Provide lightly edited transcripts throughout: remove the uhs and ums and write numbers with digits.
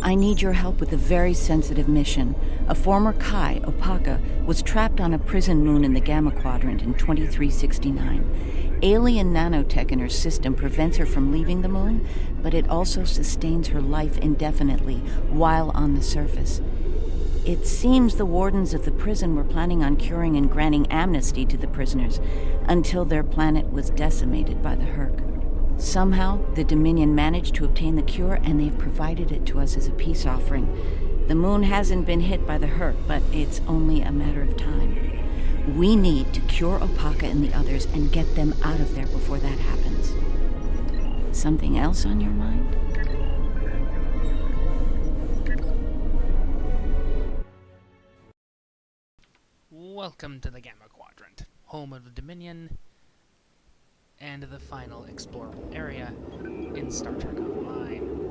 I need your help with a very sensitive mission. A former Kai, Opaka, was trapped on a prison moon in the Gamma Quadrant in 2369. Alien nanotech in her system prevents her from leaving the moon, but it also sustains her life indefinitely while on the surface. It seems the wardens of the prison were planning on curing and granting amnesty to the prisoners until their planet was decimated by the Herc. Somehow, the Dominion managed to obtain the cure, and they've provided it to us as a peace offering. The moon hasn't been hit by the Herc, but it's only a matter of time. We need to cure Opaka and the others and get them out of there before that happens. Something else on your mind? Welcome to the Gamma Quadrant, home of the Dominion, and the final explorable area in Star Trek Online.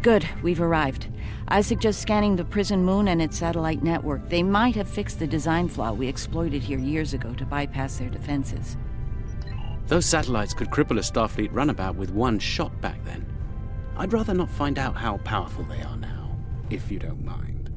Good, we've arrived. I suggest scanning the prison moon and its satellite network. They might have fixed the design flaw we exploited here years ago to bypass their defenses. Those satellites could cripple a Starfleet runabout with one shot back then. I'd rather not find out how powerful they are now, if you don't mind.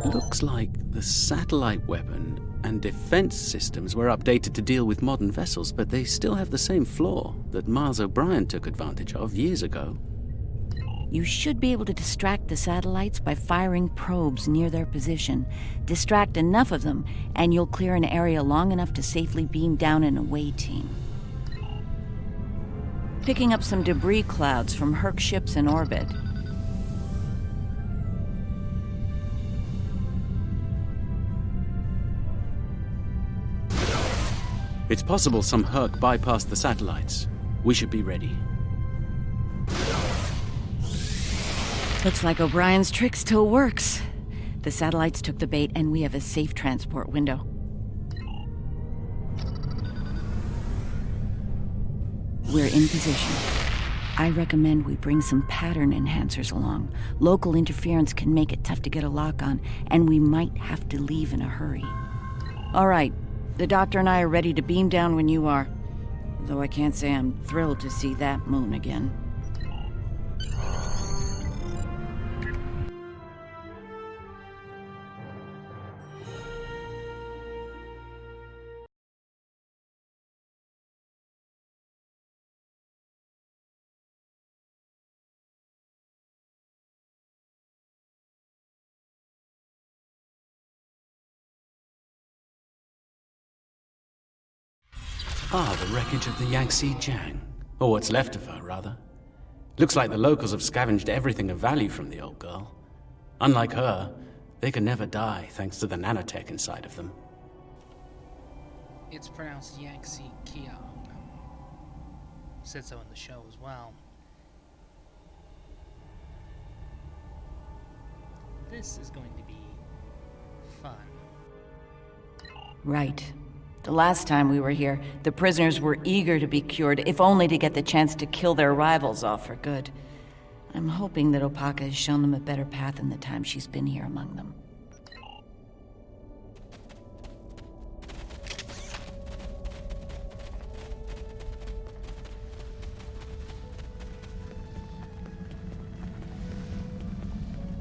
Looks like the satellite weapon and defense systems were updated to deal with modern vessels, but they still have the same flaw that Miles O'Brien took advantage of years ago. You should be able to distract the satellites by firing probes near their position. Distract enough of them, and you'll clear an area long enough to safely beam down an away team. Picking up some debris clouds from Herc ships in orbit. It's possible some Herc bypassed the satellites. We should be ready. Looks like O'Brien's trick still works. The satellites took the bait, and we have a safe transport window. We're in position. I recommend we bring some pattern enhancers along. Local interference can make it tough to get a lock on, and we might have to leave in a hurry. All right. The Doctor and I are ready to beam down when you are. Though I can't say I'm thrilled to see that moon again. Ah, the wreckage of the Yangtze Jiang. Or what's left of her, rather. Looks like the locals have scavenged everything of value from the old girl. Unlike her, they can never die thanks to the nanotech inside of them. It's pronounced Yangtze Jiang. Said so in the show as well. This is going to be fun. Right. The last time we were here, the prisoners were eager to be cured, if only to get the chance to kill their rivals off for good. I'm hoping that Opaka has shown them a better path in the time she's been here among them.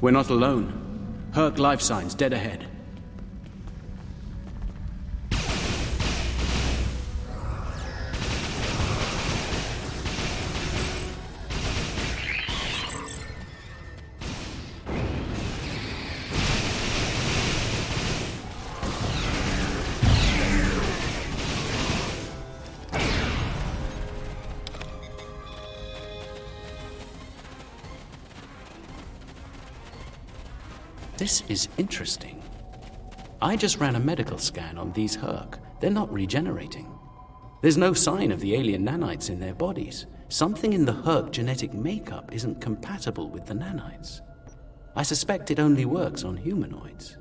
We're not alone. Herc life signs dead ahead. This is interesting. I just ran a medical scan on these Herc. They're not regenerating. There's no sign of the alien nanites in their bodies. Something in the Herc genetic makeup isn't compatible with the nanites. I suspect it only works on humanoids.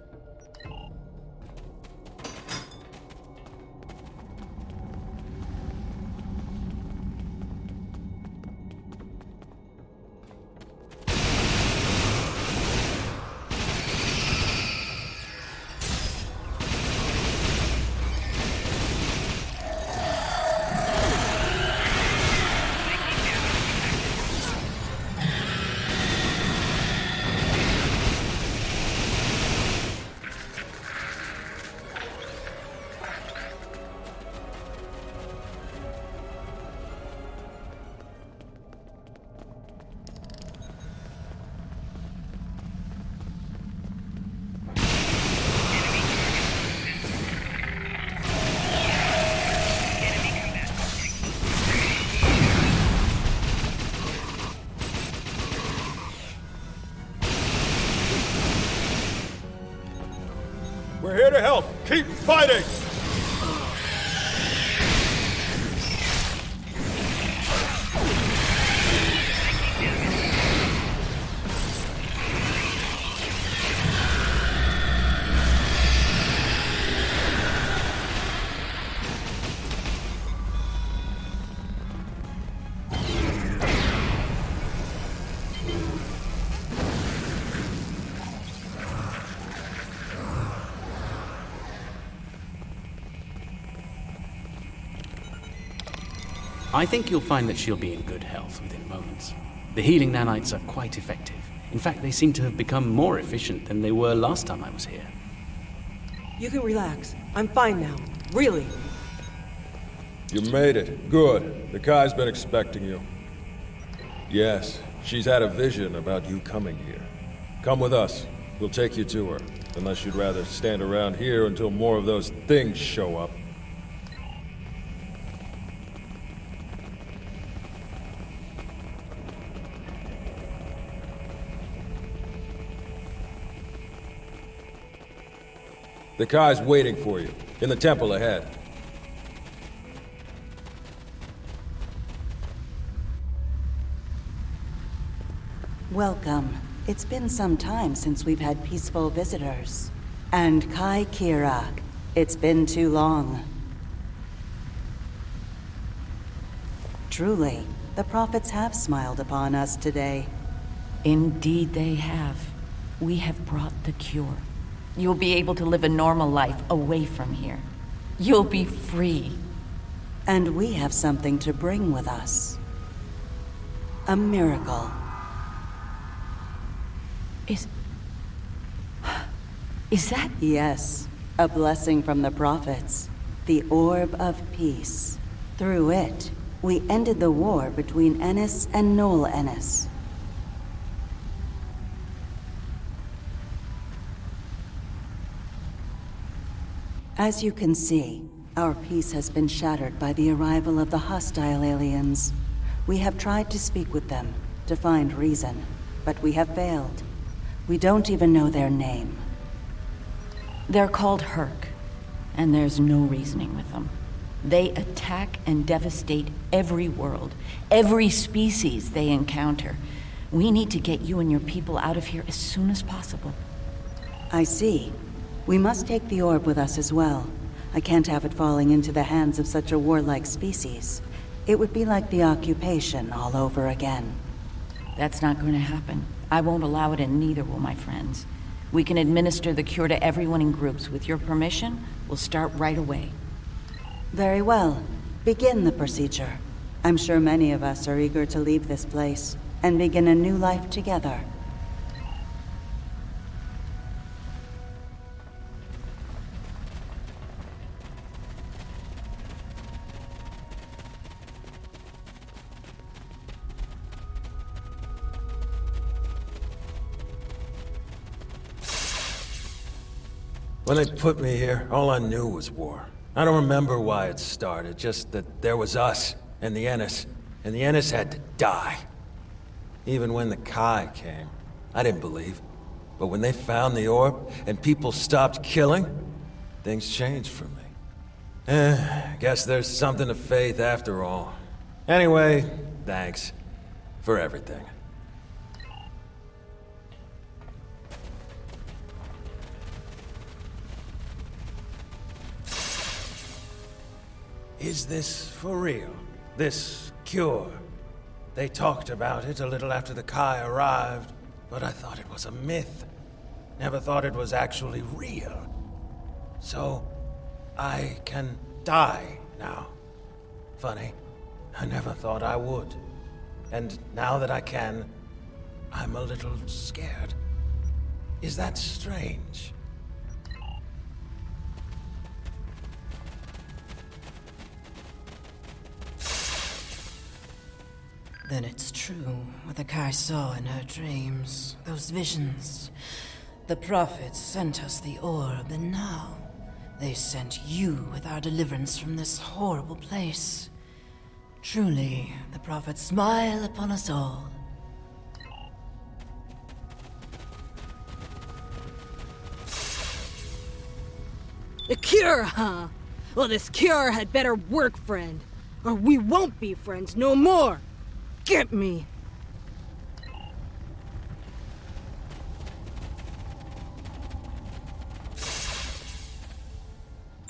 We're here to help. Keep fighting! I think you'll find that she'll be in good health within moments. The healing nanites are quite effective. In fact, they seem to have become more efficient than they were last time I was here. You can relax. I'm fine now. Really. You made it. Good. The Kai's been expecting you. Yes, she's had a vision about you coming here. Come with us. We'll take you to her. Unless you'd rather stand around here until more of those things show up. The Kai's waiting for you, in the temple ahead. Welcome. It's been some time since we've had peaceful visitors. And Kai Kira, it's been too long. Truly, the prophets have smiled upon us today. Indeed they have. We have brought the cure. You'll be able to live a normal life away from here. You'll be free. And we have something to bring with us. A miracle. Is that... Yes, a blessing from the prophets. The Orb of Peace. Through it, we ended the war between Ennis and Noel Ennis. As you can see, our peace has been shattered by the arrival of the hostile aliens. We have tried to speak with them, to find reason, but we have failed. We don't even know their name. They're called Herc, and there's no reasoning with them. They attack and devastate every world, every species they encounter. We need to get you and your people out of here as soon as possible. I see. We must take the orb with us as well. I can't have it falling into the hands of such a warlike species. It would be like the occupation all over again. That's not going to happen. I won't allow it, and neither will my friends. We can administer the cure to everyone in groups. With your permission, we'll start right away. Very well. Begin the procedure. I'm sure many of us are eager to leave this place and begin a new life together. When they put me here, all I knew was war. I don't remember why it started, just that there was us, and the Ennis had to die. Even when the Kai came, I didn't believe. But when they found the orb and people stopped killing, things changed for me. Guess there's something to faith after all. Anyway, thanks for everything. Is this for real? This cure? They talked about it a little after the Kai arrived, but I thought it was a myth. Never thought it was actually real. So, I can die now. Funny, I never thought I would. And now that I can, I'm a little scared. Is that strange? Then it's true what the Kai saw in her dreams. Those visions. The prophets sent us the orb, and now they sent you with our deliverance from this horrible place. Truly, the prophets smile upon us all. The cure, huh? Well, this cure had better work, friend. Or we won't be friends no more. Get me!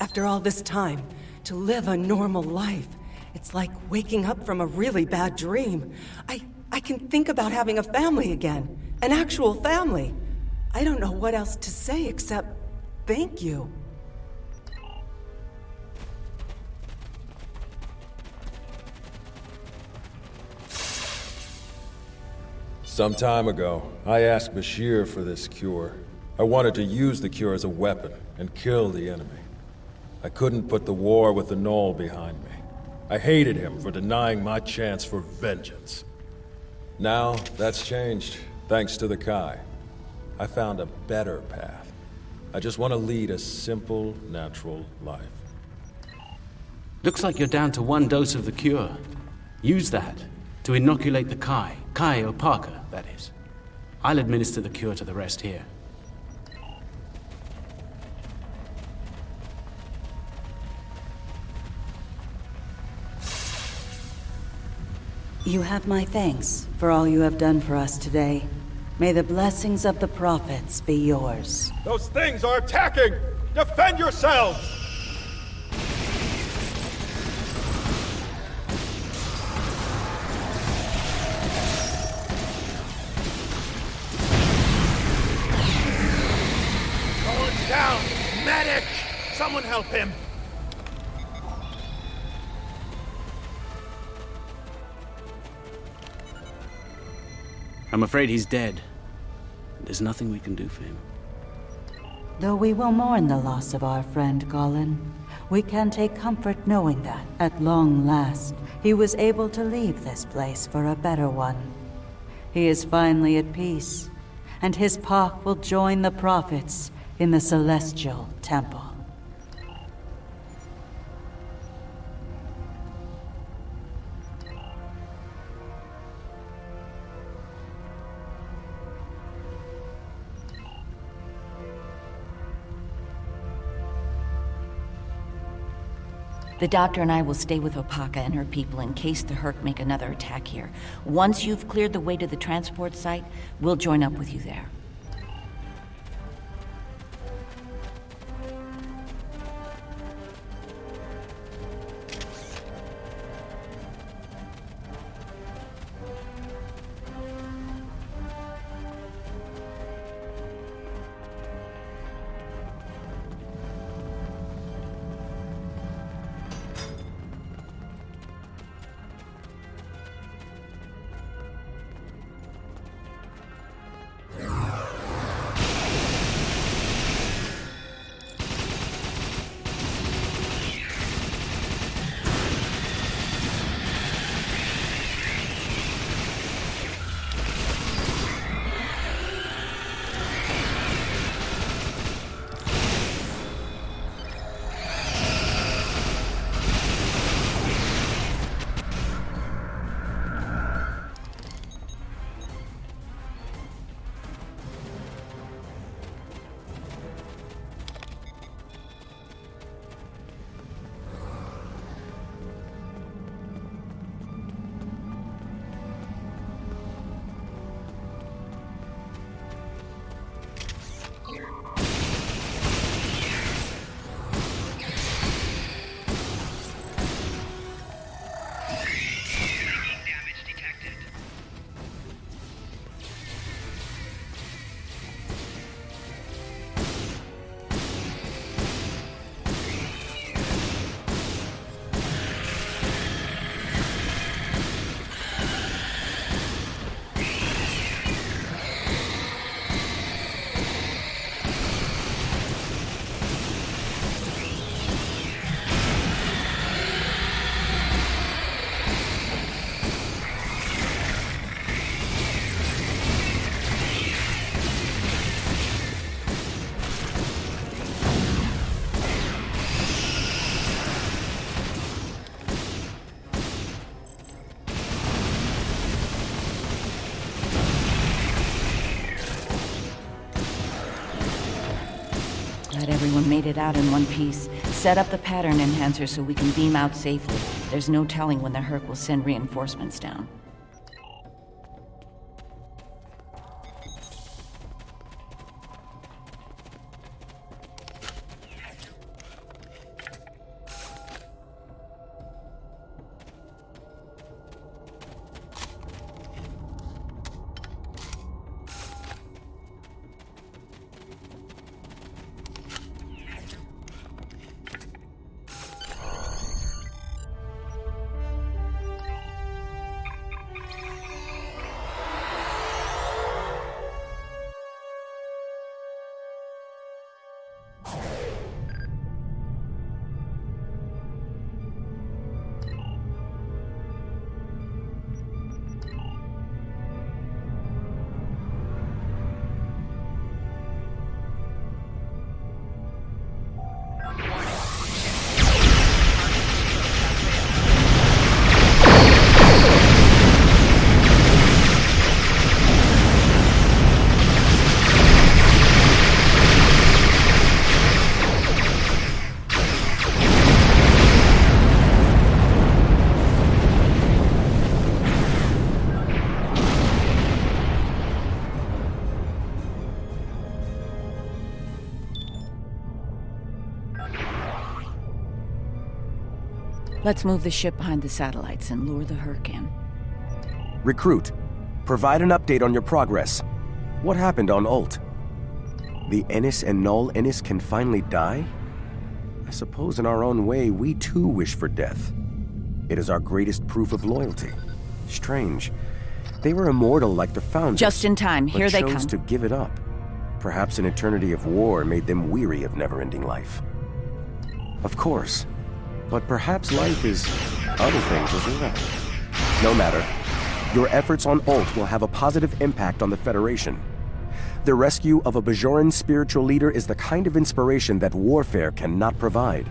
After all this time, to live a normal life, it's like waking up from a really bad dream. I can think about having a family again. An actual family. I don't know what else to say except thank you. Some time ago, I asked Bashir for this cure. I wanted to use the cure as a weapon and kill the enemy. I couldn't put the war with the Knoll behind me. I hated him for denying my chance for vengeance. Now, that's changed, thanks to the Kai. I found a better path. I just want to lead a simple, natural life. Looks like you're down to 1 dose of the cure. Use that to inoculate the Kai. Kai Opaka, that is. I'll administer the cure to the rest here. You have my thanks for all you have done for us today. May the blessings of the prophets be yours. Those things are attacking! Defend yourselves! Going down! Medic! Someone help him! I'm afraid he's dead. There's nothing we can do for him. Though we will mourn the loss of our friend Gollin, we can take comfort knowing that, at long last, he was able to leave this place for a better one. He is finally at peace, and his path will join the prophets in the Celestial Temple. The doctor and I will stay with Opaka and her people in case the Herc make another attack here. Once you've cleared the way to the transport site, we'll join up with you there. Glad everyone made it out in one piece. Set up the pattern enhancer so we can beam out safely. There's no telling when the Herc will send reinforcements down. Let's move the ship behind the satellites and lure the Herc in. Recruit, provide an update on your progress. What happened on Ult? The Ennis and Null Ennis can finally die? I suppose in our own way, we too wish for death. It is our greatest proof of loyalty. Strange. They were immortal like the Founders. Just in time. Here they come. But chose to give it up. Perhaps an eternity of war made them weary of never-ending life. Of course. But perhaps life is other things as well. No matter. Your efforts on Ult will have a positive impact on the Federation. The rescue of a Bajoran spiritual leader is the kind of inspiration that warfare cannot provide.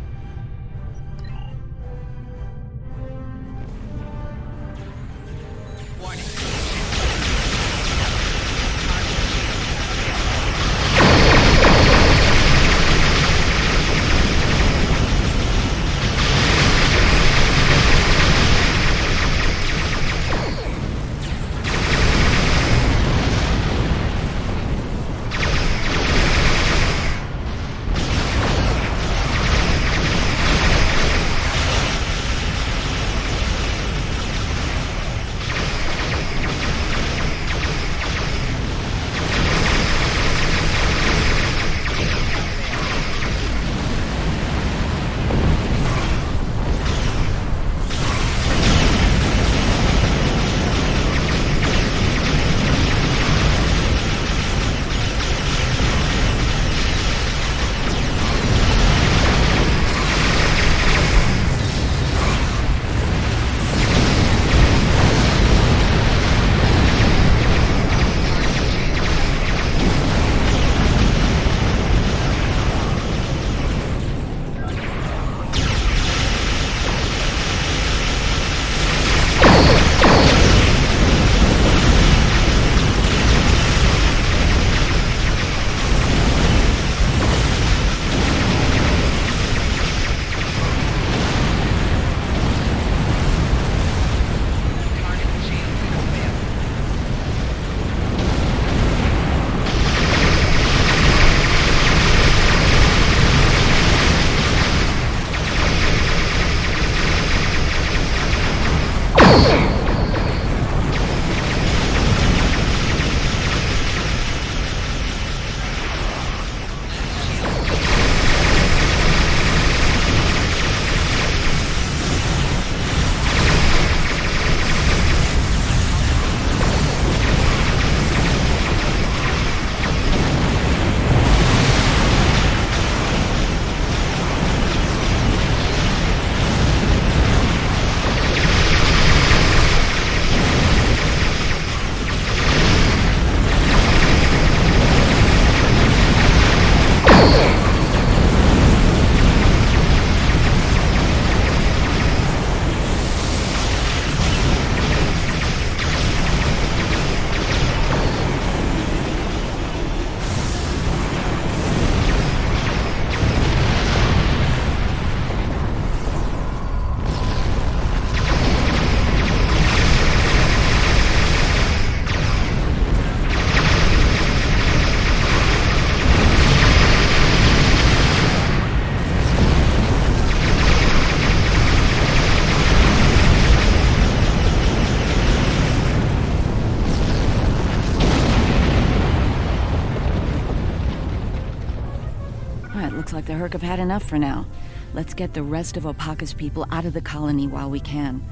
It looks like the Herc have had enough for now. Let's get the rest of Opaka's people out of the colony while we can.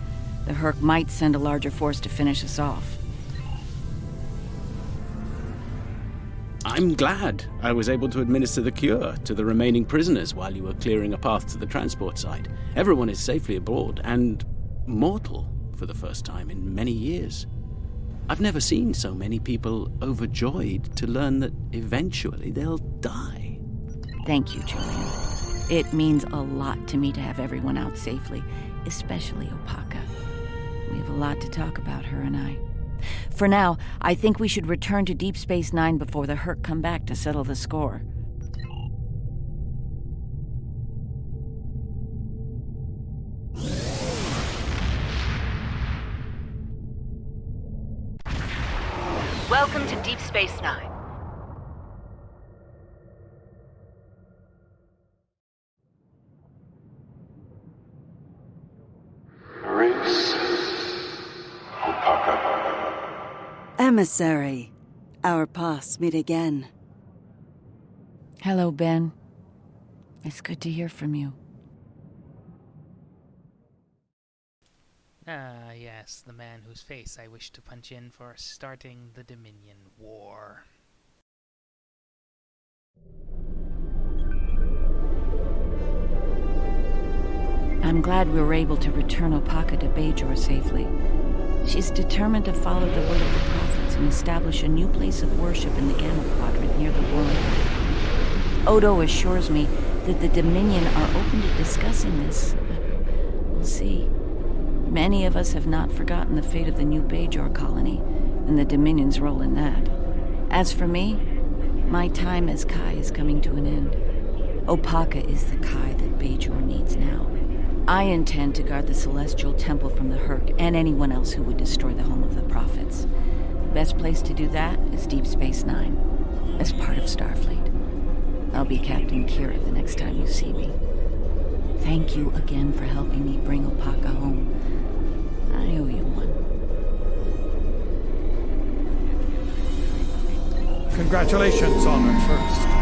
The Herc might send a larger force to finish us off. I'm glad I was able to administer the cure to the remaining prisoners while you were clearing a path to the transport site. Everyone is safely aboard, and mortal for the first time in many years. I've never seen so many people overjoyed to learn that eventually they'll die. Thank you, Julian. It means a lot to me to have everyone out safely, especially Opaka. We have a lot to talk about, her and I. For now, I think we should return to Deep Space Nine before the Herc come back to settle the score. Welcome to Deep Space Nine. Emissary, our paths meet again. Hello, Ben. It's good to hear from you. Ah, yes, the man whose face I wish to punch in for starting the Dominion War. I'm glad we were able to return Opaka to Bajor safely. She's determined to follow the word of the prophets and establish a new place of worship in the Gamma Quadrant near the world. Odo assures me that the Dominion are open to discussing this. We'll see. Many of us have not forgotten the fate of the new Bajor colony and the Dominion's role in that. As for me, my time as Kai is coming to an end. Opaka is the Kai that Bajor needs now. I intend to guard the Celestial Temple from the Herc and anyone else who would destroy the home of the Prophets. The best place to do that is Deep Space Nine, as part of Starfleet. I'll be Captain Kira the next time you see me. Thank you again for helping me bring Opaka home. I owe you one. Congratulations, Honored First.